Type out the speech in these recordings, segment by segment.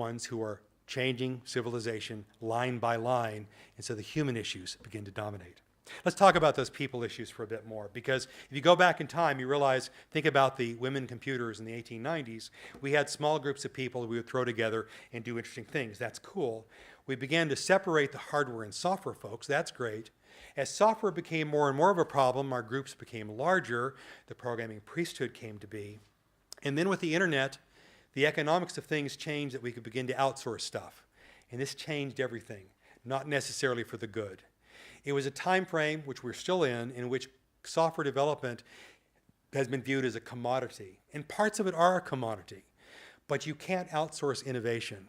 ones who are changing civilization line by line, and so the human issues begin to dominate. Let's talk about those people issues for a bit more, because if you go back in time, you realize, think about the women computers in the 1890s. We had small groups of people we would throw together and do interesting things. That's cool. We began to separate the hardware and software folks. That's great. As software became more and more of a problem, our groups became larger. The programming priesthood came to be. And then with the internet, the economics of things changed that we could begin to outsource stuff. And this changed everything, not necessarily for the good. It was a time frame, which we're still in which software development has been viewed as a commodity. And parts of it are a commodity, but you can't outsource innovation.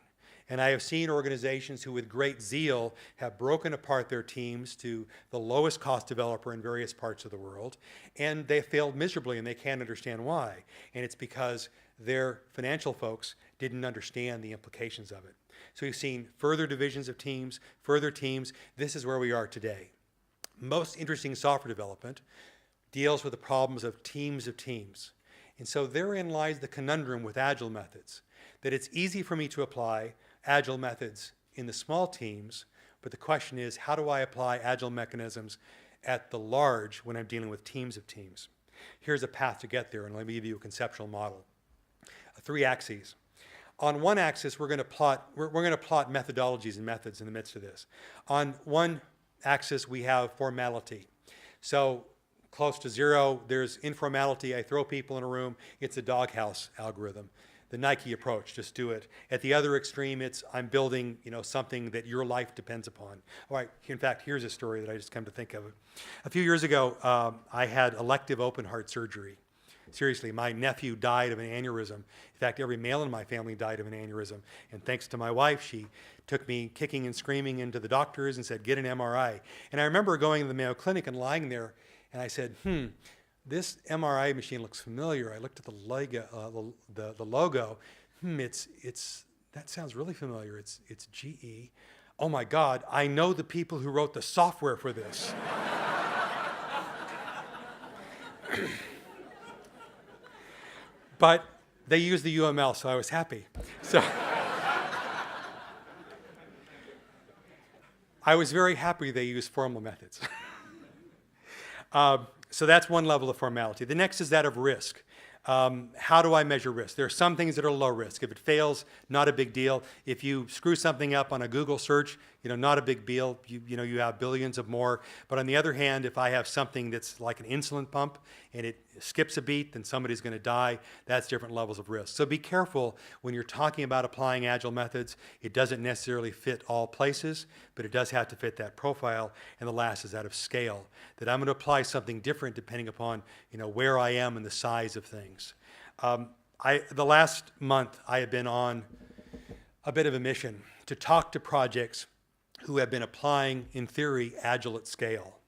And I have seen organizations who with great zeal have broken apart their teams to the lowest cost developer in various parts of the world, and they failed miserably and they can't understand why. And it's because their financial folks didn't understand the implications of it. So you've seen further divisions of teams, further teams. This is where we are today. Most interesting software development deals with the problems of teams of teams. And so therein lies the conundrum with Agile methods, that it's easy for me to apply Agile methods in the small teams, but the question is, how do I apply Agile mechanisms at the large when I'm dealing with teams of teams? Here's a path to get there, and let me give you a conceptual model. 3 axes. On one axis, we're going to plot methodologies and methods in the midst of this. On one axis, we have formality. So close to 0, there's informality. I throw people in a room. It's a doghouse algorithm. The Nike approach, just do it. At the other extreme, it's I'm building, something that your life depends upon. All right, in fact, here's a story that I just come to think of. A few years ago, I had elective open heart surgery. Seriously, my nephew died of an aneurysm. In fact, every male in my family died of an aneurysm. And thanks to my wife, she took me kicking and screaming into the doctors and said, get an MRI. And I remember going to the Mayo Clinic and lying there, and I said, this MRI machine looks familiar. I looked at the logo. That sounds really familiar. It's GE. Oh my God, I know the people who wrote the software for this. But they used the UML, so I was happy. So I was very happy they used formal methods. So that's one level of formality. The next is that of risk. How do I measure risk? There are some things that are low risk. If it fails, not a big deal. If you screw something up on a Google search, not a big deal. You have billions of more. But on the other hand, if I have something that's like an insulin pump and it skips a beat, then somebody's going to die. That's different levels of risk. So be careful when you're talking about applying Agile methods. It doesn't necessarily fit all places, but it does have to fit that profile. And the last is that of scale, that I'm going to apply something different depending upon where I am and the size of things. The last month, I have been on a bit of a mission to talk to projects who have been applying, in theory, Agile at scale.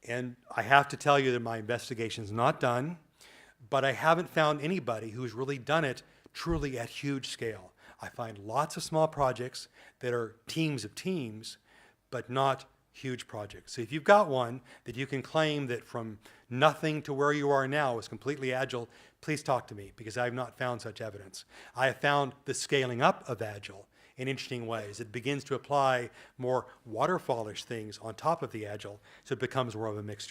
And I have to tell you that my investigation's not done, but I haven't found anybody who's really done it truly at huge scale. I find lots of small projects that are teams of teams, but not huge projects. So if you've got one that you can claim that from nothing to where you are now is completely Agile, please talk to me, because I have not found such evidence. I have found the scaling up of Agile in interesting ways. It begins to apply more waterfallish things on top of the Agile, so it becomes more of a mixture.